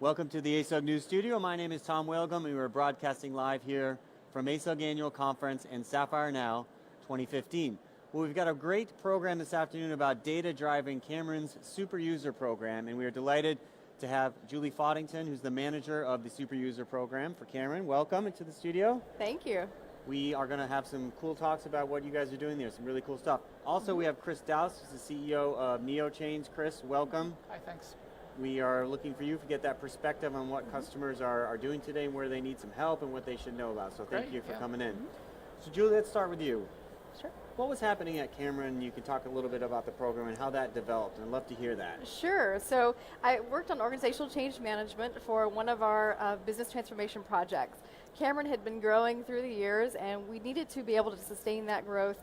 Welcome to the ASUG News Studio. My name is Tom Whalegum, and we're broadcasting live here from ASUG Annual Conference and Sapphire Now 2015. Well, we've got a great program this afternoon about data driving Cameron's Super User Program, and we are delighted to have Julie Foddington, who's the manager of the Super User Program for Cameron. Welcome into the studio. Thank you. We are going to have some cool talks about what you guys are doing there, some really cool stuff. Also, we have Chris Dowse, who's the CEO of NeoChange. Chris, welcome. Hi, thanks. We are looking for you to get that perspective on what customers are doing today and where they need some help and what they should know about. So thank you for coming in. So Julie, let's start with you. Sure. What was happening at Cameron? You can talk a little bit about the program and how that developed, and I'd love to hear that. Sure. So I worked on organizational change management for one of our business transformation projects. Cameron had been growing through the years, and we needed to be able to sustain that growth.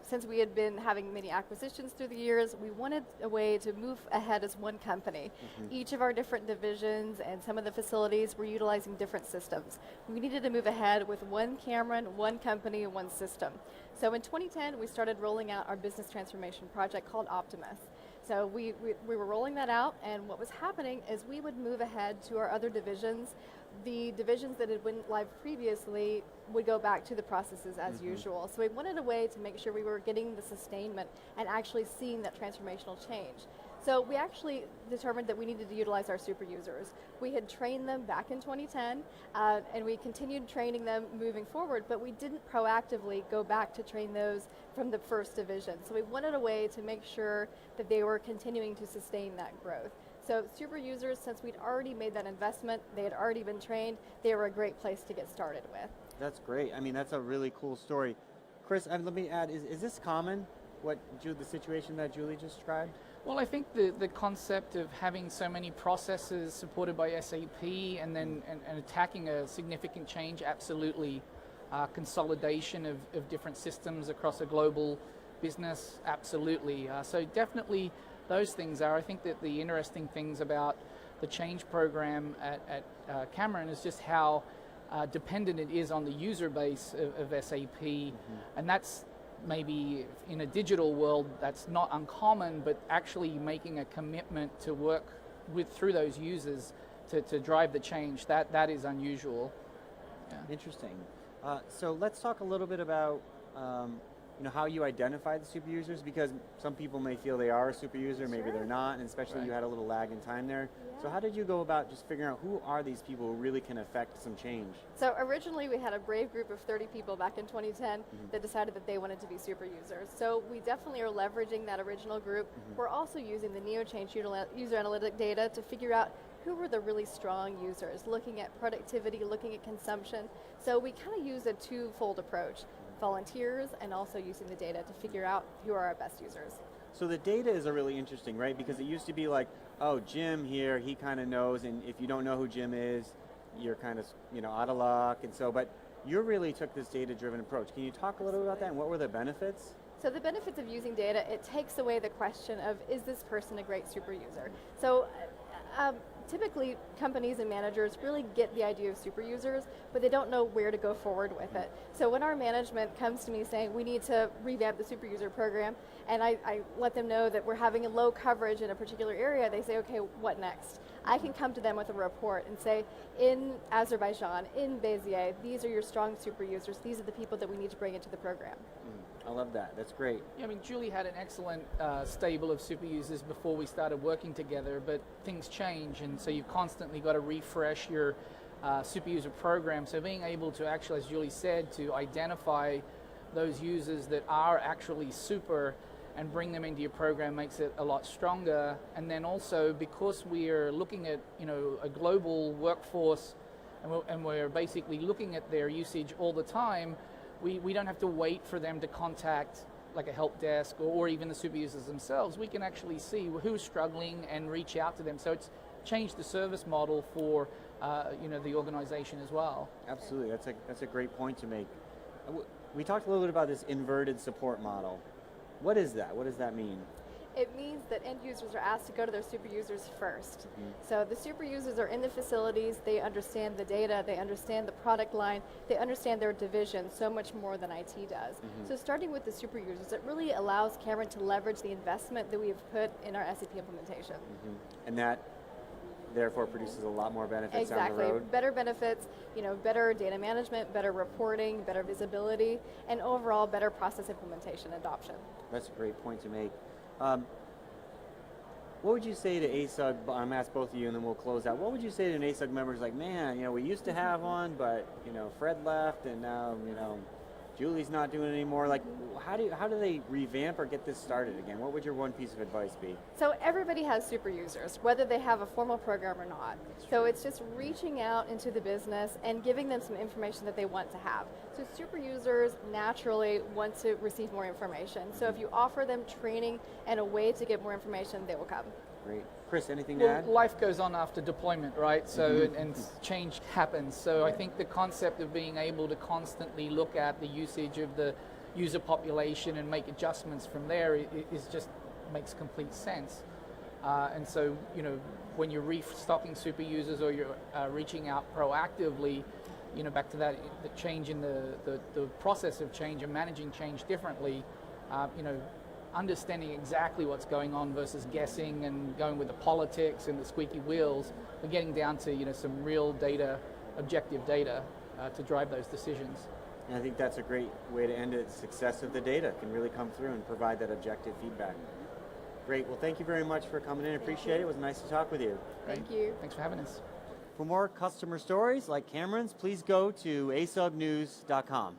Since we had been having many acquisitions through the years, we wanted a way to move ahead as one company. Each of our different divisions and some of the facilities were utilizing different systems. We needed to move ahead with one Cameron, one company, one system. So in 2010, we started rolling out our business transformation project called Optimus. So we were rolling that out, and what was happening is we would move ahead to our other divisions. The divisions that had went live previously would go back to the processes as usual. So we wanted a way to make sure we were getting the sustainment and actually seeing that transformational change. So we actually determined that we needed to utilize our super users. We had trained them back in 2010, and we continued training them moving forward, but we didn't proactively go back to train those from the first division. So we wanted a way to make sure that they were continuing to sustain that growth. So super users, since we'd already made that investment, they had already been trained, they were a great place to get started with. That's great. I mean, that's a really cool story. Chris, let me add, is this common, the situation that Julie just described? Well, I think the concept of having so many processes supported by SAP and then and attacking a significant change, absolutely. Consolidation of different systems across a global business, absolutely. So definitely those things are. I think that the interesting things about the change program at Cameron is just how dependent it is on the user base of SAP, and that's maybe in a digital world that's not uncommon, but actually making a commitment to work through those users to drive the change, that is unusual. Yeah. Interesting. So let's talk a little bit about how you identify the super users, because some people may feel they are a super user, maybe they're not, and especially you had a little lag in time there. Yeah. So how did you go about just figuring out who are these people who really can affect some change? So originally we had a brave group of 30 people back in 2010 that decided that they wanted to be super users. So we definitely are leveraging that original group. We're also using the NeoChange user analytic data to figure out who were the really strong users, looking at productivity, looking at consumption. So we kind of use a twofold approach. Volunteers and also using the data to figure out who are our best users. So the data is really interesting, right? Because it used to be like, oh, Jim here, he kind of knows, and if you don't know who Jim is, you're kind of out of luck. And so, but you really took this data-driven approach. Can you talk a little bit about that, and what were the benefits? So the benefits of using data, it takes away the question of, is this person a great super user? So typically companies and managers really get the idea of super users, but they don't know where to go forward with it. So when our management comes to me saying we need to revamp the super user program, and I let them know that we're having a low coverage in a particular area, they say, okay, what next? I can come to them with a report and say, in Azerbaijan, in Béziers, these are your strong super users, these are the people that we need to bring into the program. I love that. That's great. Yeah, I mean, Julie had an excellent stable of super users before we started working together, but things change, and so you've constantly got to refresh your super user program. So being able to actually, as Julie said, to identify those users that are actually super and bring them into your program makes it a lot stronger. And then also, because we're looking at a global workforce, and we're basically looking at their usage all the time, we don't have to wait for them to contact like a help desk or even the super users themselves. We can actually see who's struggling and reach out to them. So it's changed the service model for the organization as well. Absolutely, that's a great point to make. We talked a little bit about this inverted support model. What is that? What does that mean? It means that end users are asked to go to their super users first. So the super users are in the facilities, they understand the data, they understand the product line, they understand their division so much more than IT does. So starting with the super users, it really allows Cameron to leverage the investment that we have put in our SAP implementation. And that therefore produces a lot more benefits down the Exactly. road. Better benefits, better data management, better reporting, better visibility, and overall better process implementation adoption. That's a great point to make. What would you say to ASUG, I'm going to ask both of you and then we'll close out. What would you say to an ASUG member who's like, man, we used to have one, but, Fred left and now, Julie's not doing it anymore. Like, how do they revamp or get this started again? What would your one piece of advice be? So everybody has super users, whether they have a formal program or not. So it's just reaching out into the business and giving them some information that they want to have. So super users naturally want to receive more information. So if you offer them training and a way to get more information, they will come. Great. Chris, anything to Well, add? life goes on after deployment, right? So, and change happens. So I think the concept of being able to constantly look at the usage of the user population and make adjustments from there is just makes complete sense. And so, when you're restocking super users or you're reaching out proactively, back to that, the change in the process of change and managing change differently, understanding exactly what's going on versus guessing and going with the politics and the squeaky wheels, we're getting down to some real data, objective data to drive those decisions. And I think that's a great way to end it. Success of the data can really come through and provide that objective feedback. Great. Well, thank you very much for coming in. Appreciate it. It was nice to talk with you. Thank you. Thanks for having us. For more customer stories like Cameron's, please go to asugnews.com.